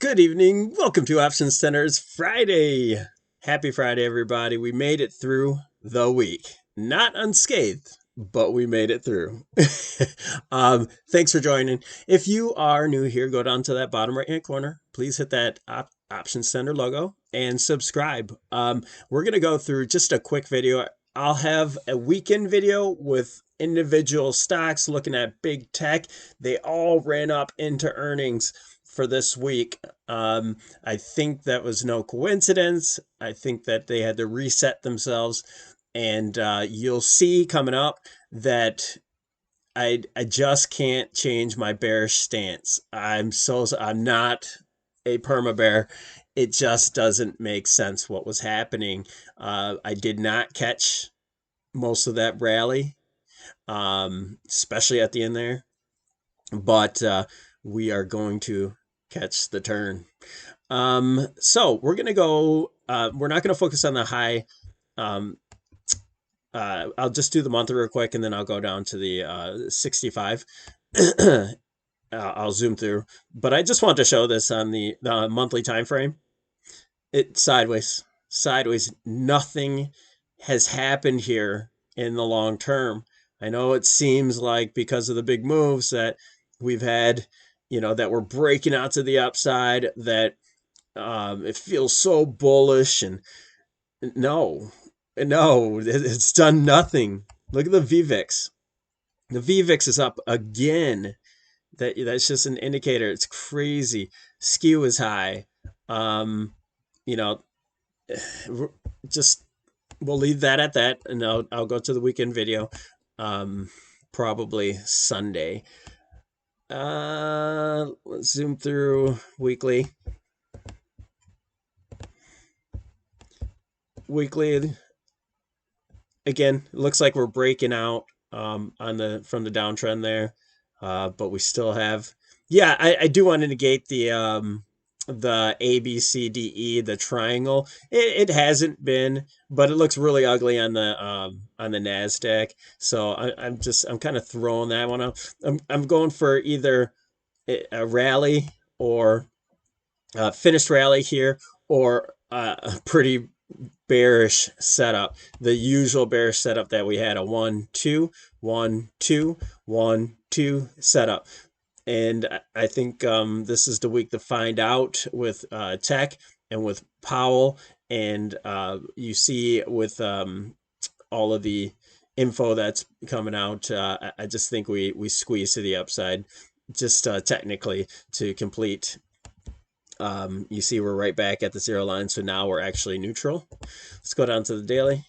Good evening. Welcome to Option Center's Friday. Happy Friday, everybody. We made it through the week. Not unscathed, but we made it through. Thanks for joining. If you are new here, go down to that bottom right-hand corner. Please hit that Option Center logo and subscribe. We're going to go through just a quick video. I'll have a weekend video with individual stocks looking at big tech. They all ran up into earnings for this week. I think that was no coincidence. I think that they had to reset themselves, and you'll see coming up that I just can't change my bearish stance. I'm not a perma bear. It just doesn't make sense what was happening. I did not catch most of that rally, especially at the end there, but we are going to catch the turn. So we're going to go, we're not going to focus on the high. I'll just do the monthly real quick, and then I'll go down to the 65. I'll zoom through, but I just want to show this on the monthly time frame. It sideways. Nothing has happened here in the long term. I know it seems like because of the big moves that we've had, that we're breaking out to the upside, that it feels so bullish, and no, it's done nothing. Look at the VVIX. The VVIX is up again. That's just an indicator. It's crazy. Skew is high. Just we'll leave that at that, and I'll go to the weekend video, probably Sunday. Let's zoom through weekly. Again, it looks like we're breaking out from the downtrend there, but we still have. Yeah, I do want to negate the A, B, C, D, E, the triangle. It hasn't been, but it looks really ugly on the Nasdaq. So I'm kind of throwing that one out. I'm going for either a rally or a finished rally here, or a pretty bearish setup, the usual bearish setup that we had, a 1 2 1 2 1 2 setup. And I think this is the week to find out with tech and with Powell, and you see with all of the info that's coming out, I just think we squeeze to the upside, just technically to complete. You see we're right back at the zero line, so now we're actually neutral. Let's go down to the daily.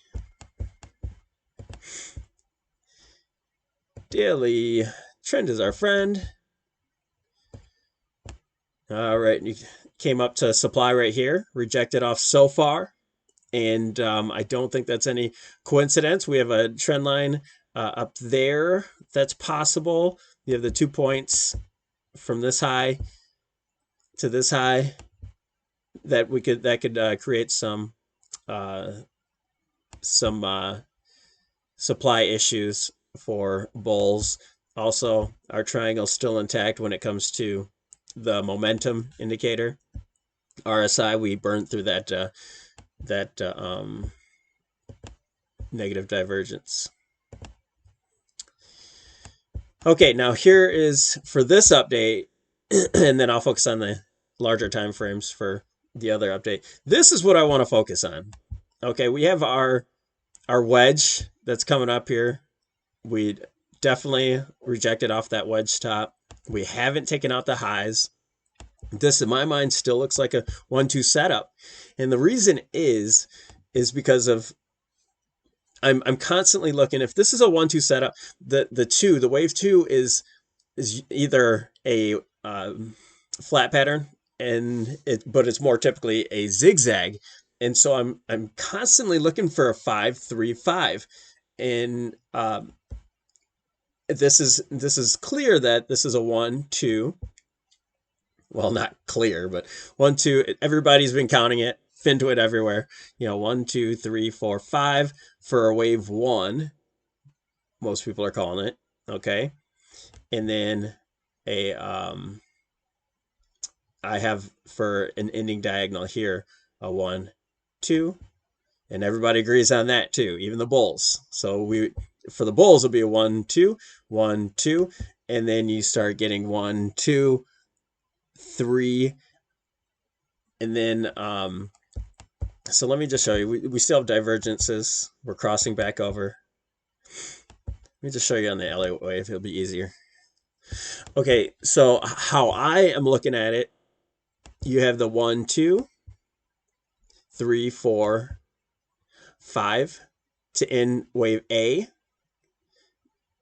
Daily trend is our friend. All right, you came up to supply right here, rejected off so far, and I don't think that's any coincidence. We have a trend line up there that's possible. You have the 2 points from this high to this high that could create some supply issues for bulls. Also, our triangle's still intact when it comes to the momentum indicator. RSI, we burned through that negative divergence. Okay, now here is for this update, and then I'll focus on the larger time frames for the other update. This is what I want to focus on. Okay, we have our wedge that's coming up here. We definitely rejected off that wedge top. We haven't taken out the highs. This, in my mind, still looks like a 1-2 setup. And the reason is because of I'm constantly looking. If this is a 1-2 setup, the wave 2 is either a flat pattern, but it's more typically a zigzag. And so I'm constantly looking for a 5-3-5. And this is clear that this is a 1-2. Well, not clear, but 1-2. Everybody's been counting it, fin to it everywhere. 1 2 3 4 5 for a wave 1. Most people are calling it. Okay, and then a I have for an ending diagonal here a 1, 2, and everybody agrees on that too, even the bulls. So for the bulls it'll be a 1, 2, 1, 2, and then you start getting 1, 2, 3, and then so let me just show you. We still have divergences. We're crossing back over. Let me just show you on the Elliott wave. It'll be easier. Okay, so how I am looking at it, you have the 1, 2, 3, 4, 5 to end wave A,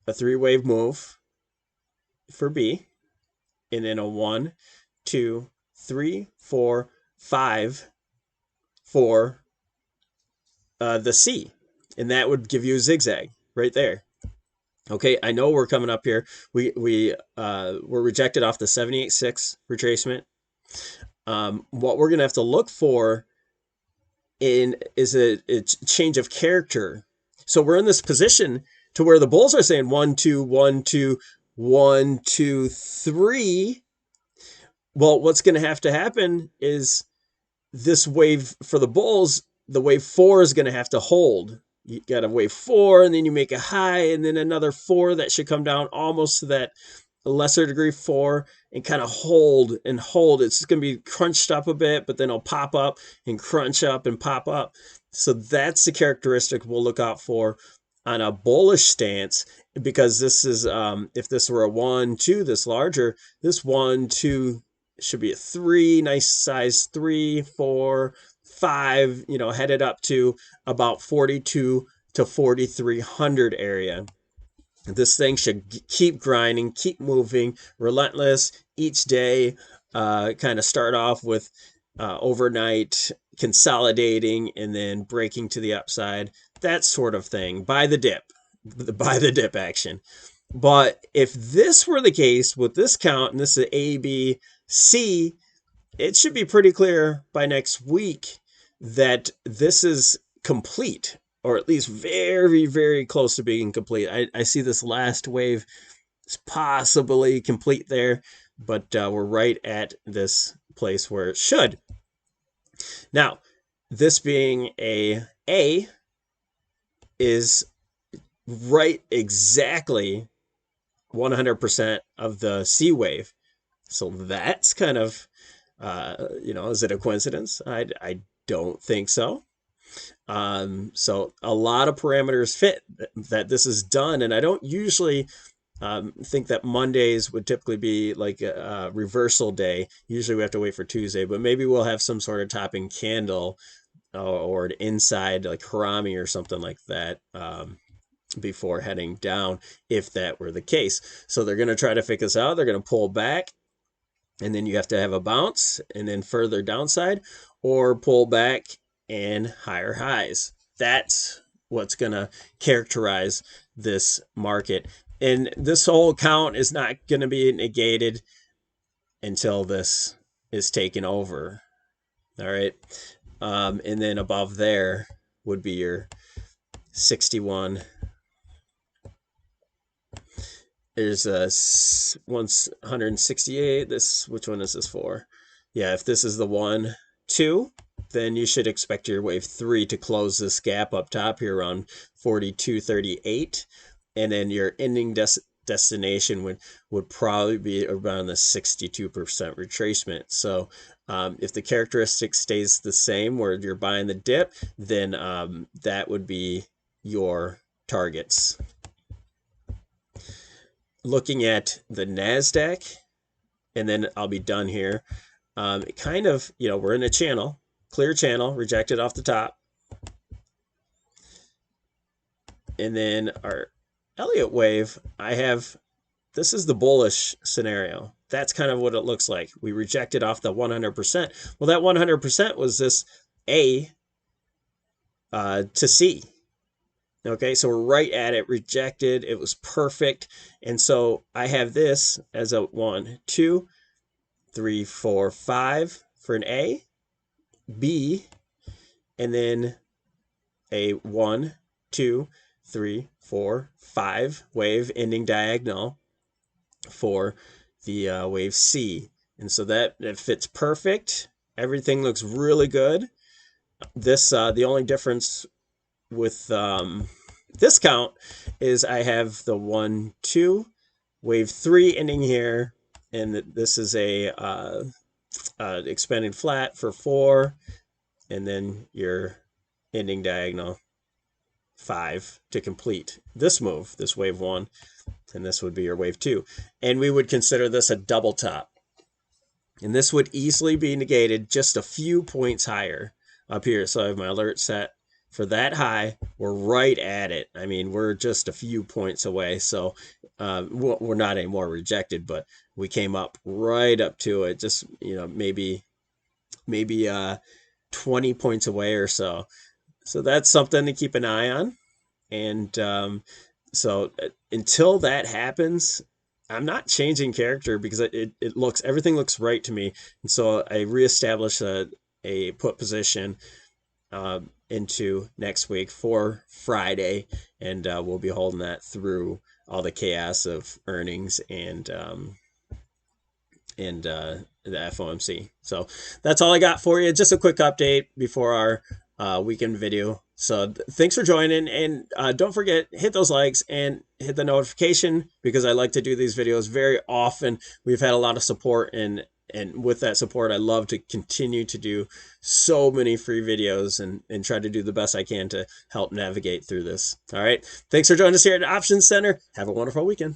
a 3-wave move for B, and then a 1, 2, 3, 4, 5 for the C. And that would give you a zigzag right there. Okay, I know we're coming up here. Were rejected off the 78.6 retracement. What we're going to have to look for is a change of character. So we're in this position to where the bulls are saying 1, 2, 1, 2, 1, 2, 3. Well, what's going to happen is this wave for the bulls, the wave 4 is going to have to hold. You got a wave 4, and then you make a high, and then another 4 that should come down almost to that lesser degree 4 and kind of hold and hold. It's going to be crunched up a bit, but then it'll pop up and crunch up and pop up. So that's the characteristic we'll look out for on a bullish stance, because this is if this were a 1, 2, this larger, this 1, 2 should be a 3, nice size 3, 4, 5, headed up to about 42 to 4,300 area. This thing should keep grinding, keep moving, relentless each day. Kind of start off with overnight consolidating and then breaking to the upside, that sort of thing. Buy the dip action. But if this were the case with this count, and this is A, B, C, it should be pretty clear by next week that this is complete, or at least very, very close to being complete. I see this last wave is possibly complete there, but we're right at this place where it should. Now, this being a is right exactly 100% of the C wave. So that's kind of, is it a coincidence? I don't think so. So a lot of parameters fit that this is done, and I don't usually think that Mondays would typically be like a reversal day. Usually we have to wait for Tuesday, but maybe we'll have some sort of topping candle or an inside like harami or something like that before heading down, if that were the case. So they're going to try to figure this out. They're going to pull back, and then you have to have a bounce and then further downside, or pull back and higher highs. That's what's going to characterize this market. And this whole count is not going to be negated until this is taken over. All right. And then above there would be your 61. There's a 168. Which one is this for? Yeah, if this is the 1, 2, then you should expect your wave 3 to close this gap up top here around 42.38, and then your ending destination would probably be around the 62% retracement. So if the characteristic stays the same where you're buying the dip, then that would be your targets. Looking at the NASDAQ, and then I'll be done here. Kind of, we're in a channel, clear channel, rejected off the top. And then our Elliott wave, this is the bullish scenario. That's kind of what it looks like. We rejected off the 100%. Well, that 100% was this A to C. Okay, so we're right at it, rejected. It was perfect. And so I have this as a 1, 2, 3, 4, 5 for an A, B, and then a 1, 2, 3, 4, 5 wave ending diagonal for the wave C. And so that it fits perfect. Everything looks really good. This the only difference with this count is I have the 1, 2, wave 3 ending here, and this is a expanding flat for 4, and then your ending diagonal 5 to complete this move, this wave 1, and this would be your wave 2. And we would consider this a double top. And this would easily be negated just a few points higher up here. So I have my alert set for that high. We're right at it. I mean, we're just a few points away. So we're not anymore rejected, but we came up right up to it. Just, maybe 20 points away or so. So that's something to keep an eye on. And so until that happens, I'm not changing character because everything looks right to me. And so I reestablish a put position into next week for Friday, and we'll be holding that through all the chaos of earnings and the FOMC. So that's all I got for you. Just a quick update before our weekend video. So thanks for joining, and don't forget, hit those likes and hit the notification because I like to do these videos very often. We've had a lot of support, and with that support, I love to continue to do so many free videos and try to do the best I can to help navigate through this. All right. Thanks for joining us here at the Options Center. Have a wonderful weekend.